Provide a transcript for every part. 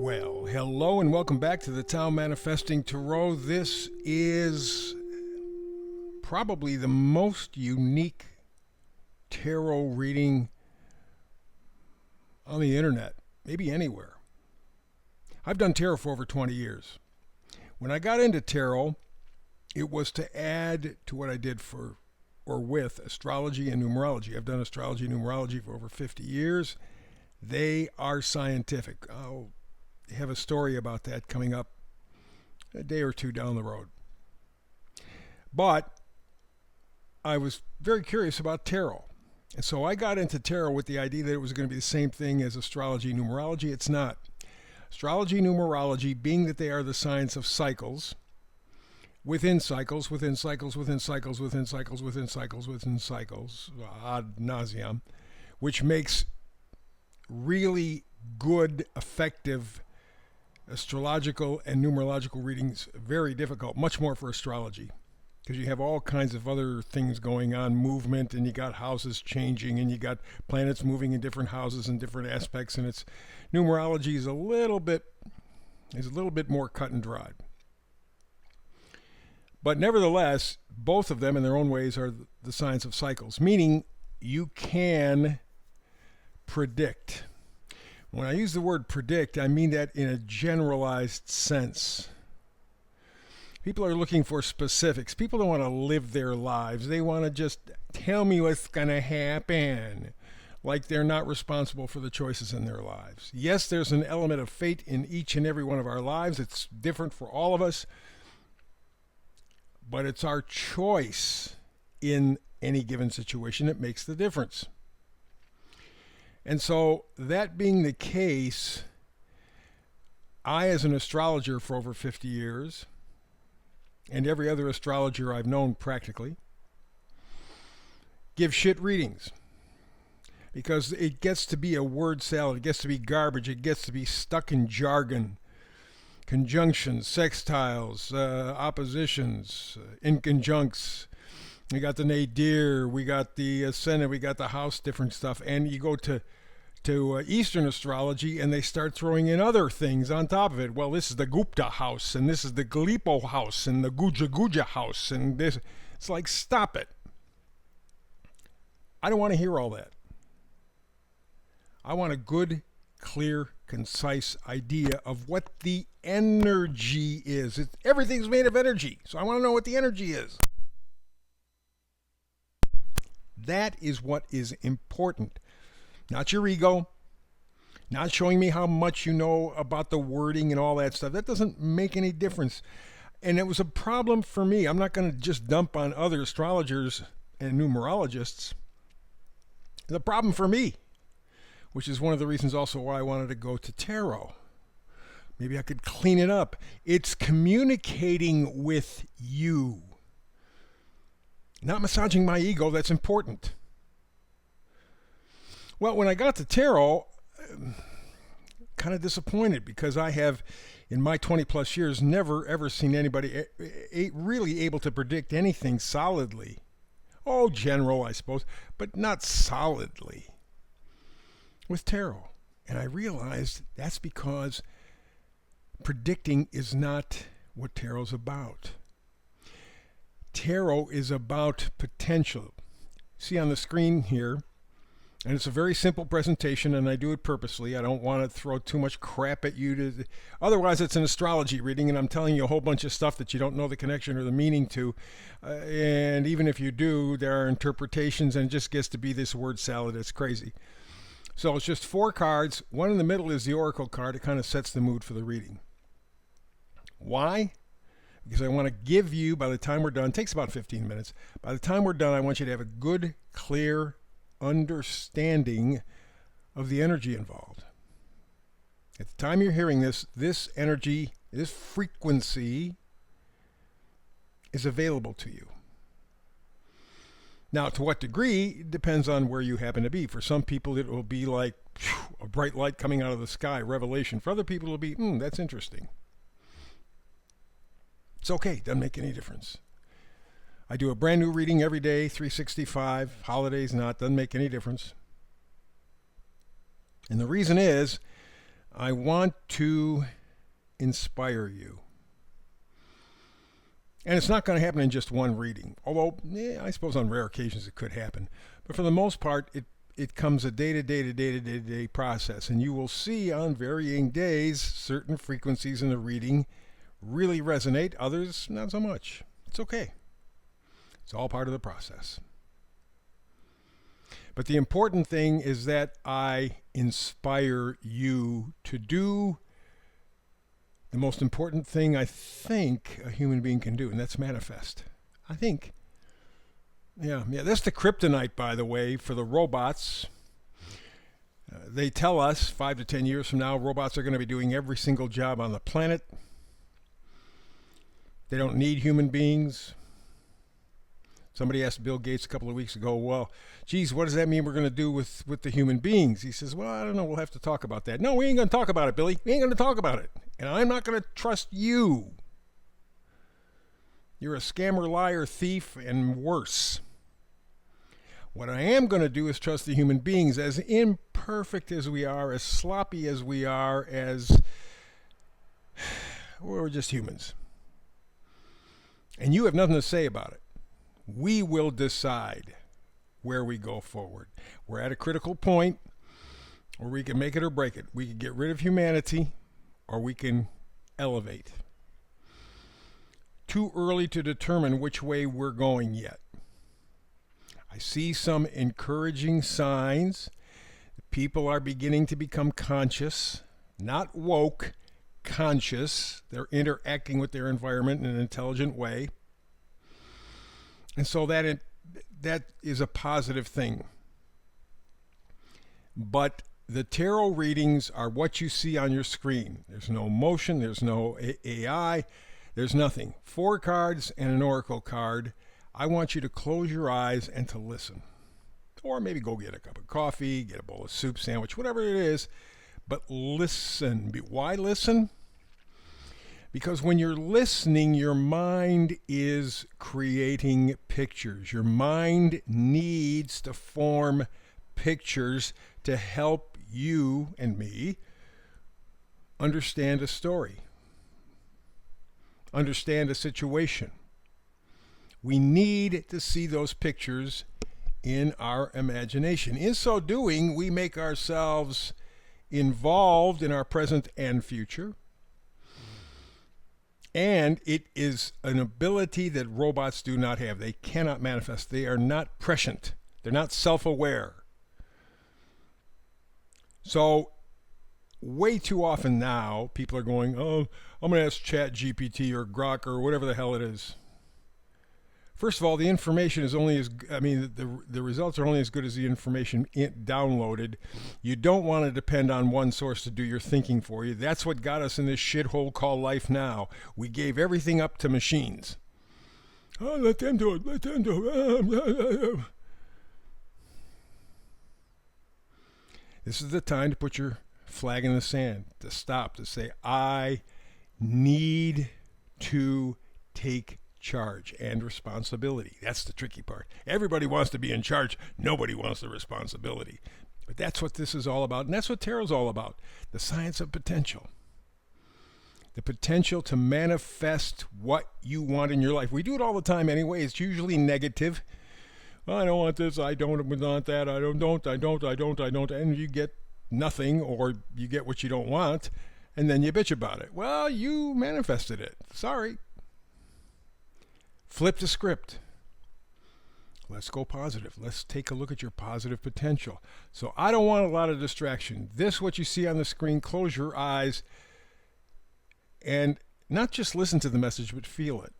Well, hello and welcome back to the Tao Manifesting Tarot. This is probably the most unique tarot reading on the internet, maybe anywhere. I've done tarot for over 20 years. When I got into tarot, it was to add to what I did for or with astrology and numerology. I've done astrology and numerology for over 50 years. They are scientific. I'll have a story about that coming up a day or two down the road. But I was very curious about tarot. And so I got into tarot with the idea that it was going to be the same thing as astrology and numerology. It's not. Astrology and numerology, being that they are the science of cycles, within cycles, within cycles, within cycles, within cycles, within cycles, within cycles, ad nauseam, which makes really good, effective astrological and numerological readings very difficult, much more for astrology, because you have all kinds of other things going on, movement, and you got houses changing, and you got planets moving in different houses and different aspects, and it's numerology is a little bit more cut and dried. But nevertheless, both of them in their own ways are the science of cycles, meaning you can predict. When I use the word predict, I mean that in a generalized sense. People are looking for specifics. People don't want to live their lives. They want to just tell me what's going to happen, like they're not responsible for the choices in their lives. Yes, there's an element of fate in each and every one of our lives. It's different for all of us, but it's our choice in any given situation that makes the difference. And so, that being the case, I, as an astrologer for over 50 years, and every other astrologer I've known practically, give shit readings. Because it gets to be a word salad, it gets to be garbage, it gets to be stuck in jargon, conjunctions, sextiles, oppositions, inconjuncts. We got the nadir, we got the ascendant, we got the house, different stuff. And you go to Eastern astrology and they start throwing in other things on top of it. Well, this is the Gupta house, and this is the Galipo house, and the Guja Guja house, and this. It's like, stop it. I don't want to hear all that. I want a good, clear, concise idea of what the energy is. Everything's made of energy, so I want to know what the energy is. That is what is important. Not your ego, not showing me how much you know about the wording and all that stuff. That doesn't make any difference. And it was a problem for me. I'm not going to just dump on other astrologers and numerologists. It's a problem for me, which is one of the reasons also why I wanted to go to tarot. Maybe I could clean it up. It's communicating with you. Not massaging my ego, that's important. Well, when I got to tarot, kind of disappointed because I have, in my 20 plus years, never ever seen anybody really able to predict anything solidly. Oh, general, I suppose, but not solidly with tarot. And I realized that's because predicting is not what tarot's about. Tarot is about potential. See on the screen here, and it's a very simple presentation, and I do it purposely. I don't want to throw too much crap at you. Otherwise, it's an astrology reading, and I'm telling you a whole bunch of stuff that you don't know the connection or the meaning to. And even if you do, there are interpretations, and it just gets to be this word salad. It's crazy. So it's just 4 cards. One in the middle is the oracle card. It kind of sets the mood for the reading. Why? Because I want to give you, by the time we're done, it takes about 15 minutes. By the time we're done, I want you to have a good, clear understanding of the energy involved. At the time you're hearing this energy, this frequency is available to you. Now, to what degree depends on where you happen to be. For some people, it will be like a bright light coming out of the sky, revelation. For other people, it will be, that's interesting. It's okay, doesn't make any difference. I do a brand new reading every day, 365, holidays not, doesn't make any difference. And the reason is, I want to inspire you. And it's not going to happen in just one reading. Although, I suppose on rare occasions it could happen. But for the most part, it comes a day-to-day process. And you will see on varying days certain frequencies in the reading really resonate, others not so much. It's okay. It's all part of the process. But the important thing is that I inspire you to do the most important thing I think a human being can do, and that's manifest. I think. Yeah, that's the kryptonite, by the way, for the robots. They tell us 5 to 10 years from now, robots are going to be doing every single job on the planet. They don't need human beings. Somebody asked Bill Gates a couple of weeks ago, well, geez, what does that mean we're going to do with the human beings? He says, well, I don't know. We'll have to talk about that. No, we ain't going to talk about it, Billy. We ain't going to talk about it. And I'm not going to trust you. You're a scammer, liar, thief, and worse. What I am going to do is trust the human beings, as imperfect as we are, as sloppy as we are, as we're just humans. And you have nothing to say about it. We will decide where we go forward. We're at a critical point where we can make it or break it. We can get rid of humanity or we can elevate. Too early to determine which way we're going yet. I see some encouraging signs. People are beginning to become conscious, not woke, conscious. They're interacting with their environment in an intelligent way. And so that is a positive thing. But the tarot readings are what you see on your screen. There's no motion, there's no AI, there's nothing. 4 cards and an oracle card. I want you to close your eyes and to listen. Or maybe go get a cup of coffee, get a bowl of soup, sandwich, whatever it is. But listen. Why listen? Because when you're listening, your mind is creating pictures. Your mind needs to form pictures to help you and me understand a story, understand a situation. We need to see those pictures in our imagination. In so doing, we make ourselves involved in our present and future. And it is an ability that robots do not have. They cannot manifest. They are not prescient. They're not self-aware. So way too often now, people are going, oh, I'm going to ask ChatGPT or Grok or whatever the hell it is. First of all, the information is only the results are only as good as the information downloaded. You don't want to depend on one source to do your thinking for you. That's what got us in this shithole called life now. We gave everything up to machines. Oh, let them do it. Let them do it. This is the time to put your flag in the sand, to stop, to say, I need to take charge and responsibility. That's the tricky part. Everybody wants to be in charge. Nobody wants the responsibility. But that's what this is all about, and that's what tarot's all about. The science of potential. The potential to manifest what you want in your life. We do it all the time anyway. It's usually negative. Well, I don't want this, I don't want that, I don't, and you get nothing, or you get what you don't want, and then you bitch about it. Well, you manifested it. Sorry. Flip the script. Let's go positive. Let's take a look at your positive potential. So I don't want a lot of distraction. This, what you see on the screen, close your eyes and not just listen to the message, but feel it.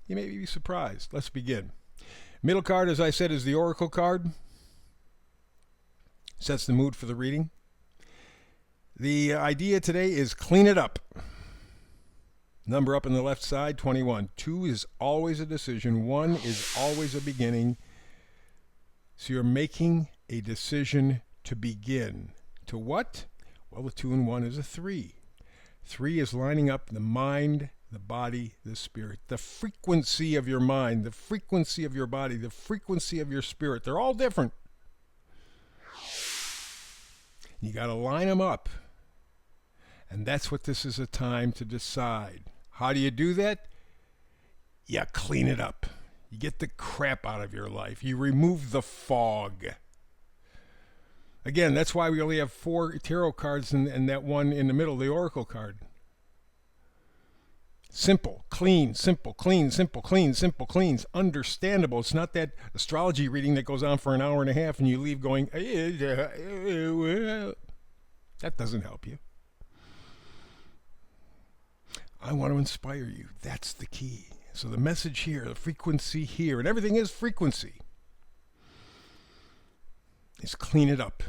You may be surprised. Let's begin. Middle card, as I said, is the oracle card. Sets the mood for the reading. The idea today is clean it up. Number up on the left side, 21. 2 is always a decision. 1 is always a beginning. So you're making a decision to begin. To what? Well, the 2 and 1 is a 3. 3 is lining up the mind, the body, the spirit. The frequency of your mind, the frequency of your body, the frequency of your spirit. They're all different. You got to line them up. And that's what this is a time to decide. How do you do that? You clean it up. You get the crap out of your life. You remove the fog. Again, that's why we only have 4 tarot cards and that one in the middle, the oracle card. Simple, clean, simple, clean, simple, clean, simple, clean. Understandable. It's not that astrology reading that goes on for an hour and a half and you leave going, that doesn't help you. I want to inspire you. That's the key. So the message here, the frequency here, and everything is frequency, is clean it up.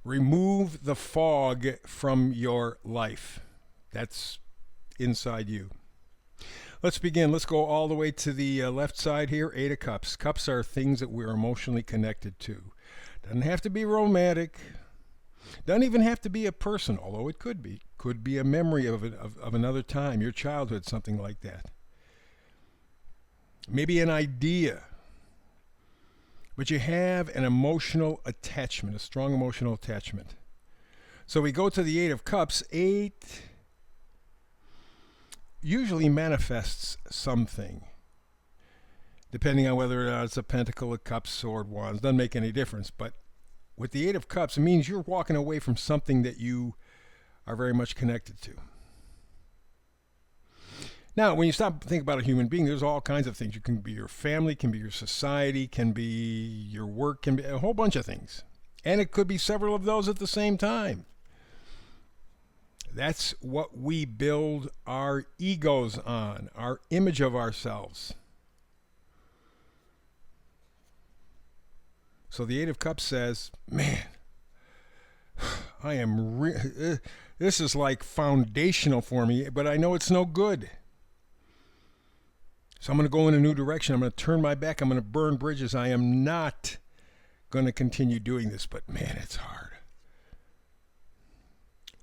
Remove the fog from your life. That's inside you. Let's begin. Let's go all the way to the left side here. 8 of Cups. Cups are things that we're emotionally connected to. Doesn't have to be romantic. Doesn't even have to be a person, although it could be. Could be a memory of another time, your childhood, something like that. Maybe an idea. But you have an emotional attachment, a strong emotional attachment. So we go to the 8 of Cups. 8 usually manifests something, depending on whether or not it's a Pentacle, a Cups, Sword, Wands. Doesn't make any difference. But with the 8 of Cups, it means you're walking away from something that you are very much connected to. Now, when you stop and think about a human being, there's all kinds of things. You can be your family, can be your society, can be your work, can be a whole bunch of things. And it could be several of those at the same time. That's what we build our egos on, our image of ourselves. So the 8 of Cups says, man, this is like foundational for me, but I know it's no good. So I'm going to go in a new direction. I'm going to turn my back. I'm going to burn bridges. I am not going to continue doing this, but man, it's hard.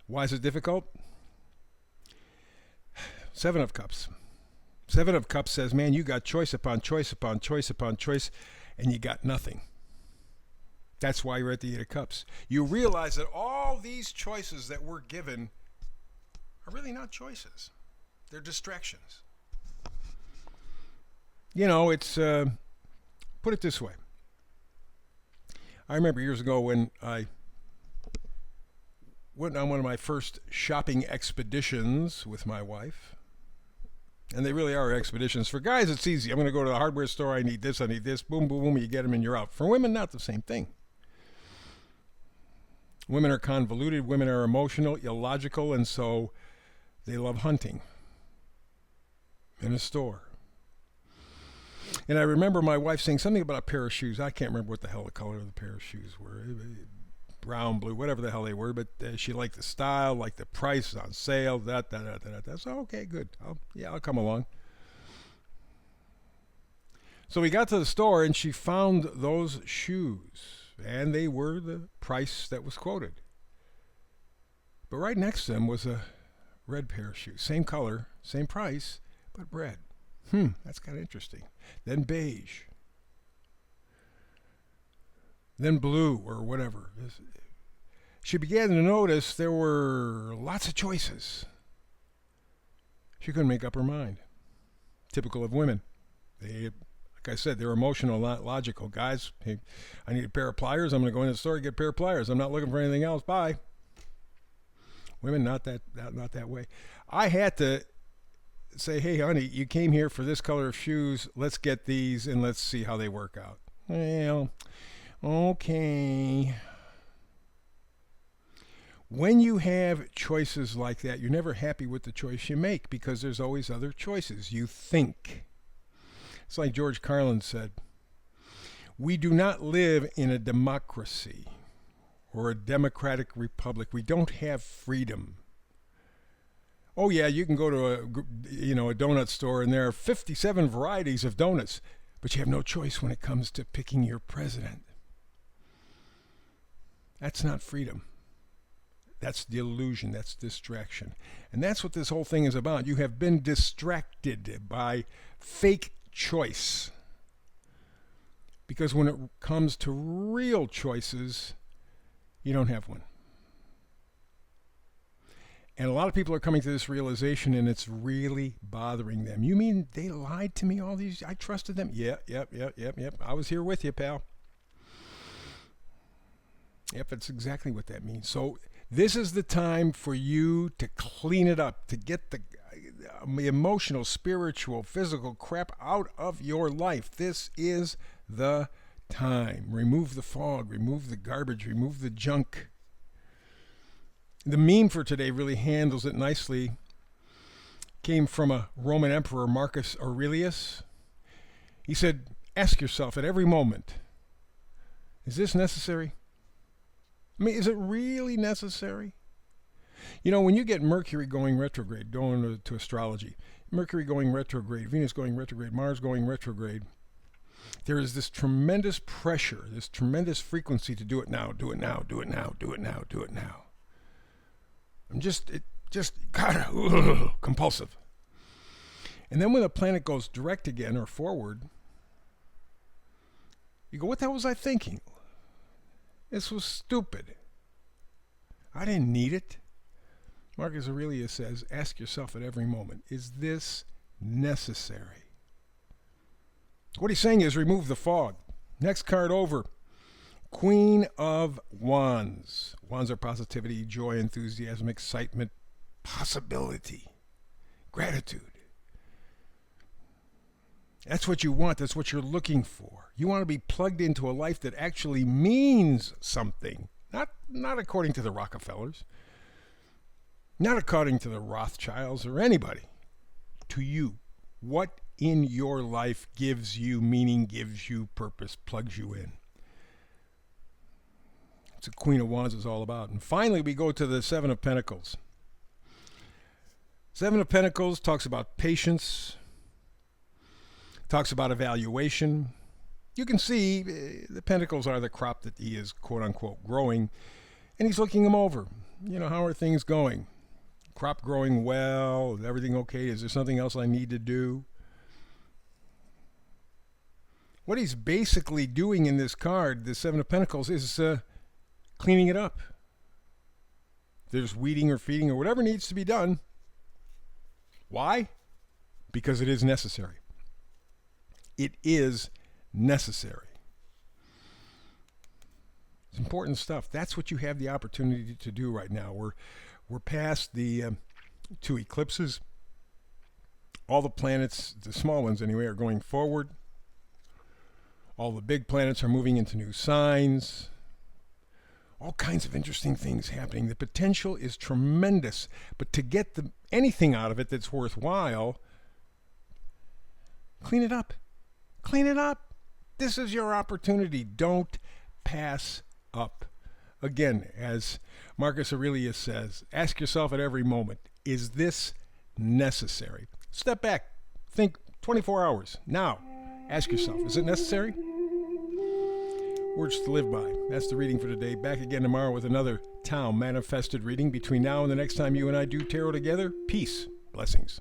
Why is it difficult? 7 of Cups. 7 of Cups says, man, you got choice upon choice upon choice upon choice, and you got nothing. That's why you're at the 8 of Cups. You realize that all these choices that we're given are really not choices. They're distractions. You know, it's, put it this way. I remember years ago when I went on one of my first shopping expeditions with my wife. And they really are expeditions. For guys, it's easy. I'm going to go to the hardware store. I need this. Boom, boom, boom. You get them and you're out. For women, not the same thing. Women are convoluted. Women are emotional, illogical, and so they love hunting in a store. And I remember my wife saying something about a pair of shoes. I can't remember what the hell the color of the pair of shoes were. Brown, blue, whatever the hell they were. But she liked the style, liked the price on sale, that. So, okay, good. I'll come along. So we got to the store, and she found those shoes. And they were the price that was quoted. But right next to them was a red pair of shoes. Same color, same price, but red. That's kind of interesting. Then beige. Then blue or whatever. She began to notice there were lots of choices. She couldn't make up her mind. Typical of women. Like I said, they're emotional, not logical. Guys, hey, I need a pair of pliers. I'm going to go in the store and get a pair of pliers. I'm not looking for anything else. Bye. Women, not that way. I had to say, hey, honey, you came here for this color of shoes. Let's get these and let's see how they work out. Well, okay. When you have choices like that, you're never happy with the choice you make because there's always other choices. You think. It's like George Carlin said, we do not live in a democracy or a democratic republic. We don't have freedom. Oh yeah, you can go to a donut store and there are 57 varieties of donuts, but you have no choice when it comes to picking your president. That's not freedom. That's delusion. That's distraction. And that's what this whole thing is about. You have been distracted by fake choice. Because when it comes to real choices, you don't have one. And a lot of people are coming to this realization, and it's really bothering them. You mean they lied to me all these? I trusted them. Yep. I was here with you, pal. Yep, that's exactly what that means. So this is the time for you to clean it up, to get the emotional, spiritual, physical crap out of your life. This is the time. Remove the fog, remove the garbage, remove the junk. The meme for today really handles it nicely. Came from a Roman emperor, Marcus Aurelius. He said, ask yourself at every moment, is this necessary? I mean, is it really necessary? You know, when you get Mercury going retrograde, going to astrology, Mercury going retrograde, Venus going retrograde, Mars going retrograde, there is this tremendous pressure, this tremendous frequency to do it now, do it now, do it now, do it now, do it now. God, compulsive. And then when the planet goes direct again or forward, you go, what the hell was I thinking? This was stupid. I didn't need it. Marcus Aurelius says, ask yourself at every moment, is this necessary? What he's saying is remove the fog. Next card over. Queen of Wands. Wands are positivity, joy, enthusiasm, excitement, possibility, gratitude. That's what you want. That's what you're looking for. You want to be plugged into a life that actually means something. Not according to the Rockefellers. Not according to the Rothschilds or anybody. To you. What in your life gives you meaning, gives you purpose, plugs you in. It's what Queen of Wands is all about. And finally, we go to the Seven of Pentacles. Seven of Pentacles talks about patience, talks about evaluation. You can see the pentacles are the crop that he is, quote unquote, growing, and he's looking them over. You know, how are things going? Crop growing well? Is everything okay? Is there something else I need to do? What he's basically doing in this card, the Seven of Pentacles, is cleaning it up. There's weeding or feeding or whatever needs to be done. Why? Because it is necessary. It is necessary. It's important stuff. That's what you have the opportunity to do right now. We're past the 2 eclipses. All the planets, the small ones anyway, are going forward. All the big planets are moving into new signs. All kinds of interesting things happening. The potential is tremendous. But to get anything out of it that's worthwhile, clean it up. Clean it up. This is your opportunity. Don't pass up. Again, as Marcus Aurelius says, ask yourself at every moment, is this necessary? Step back. Think 24 hours. Now, ask yourself, is it necessary? Words to live by. That's the reading for today. Back again tomorrow with another Tao Manifested reading. Between now and the next time you and I do tarot together, peace. Blessings.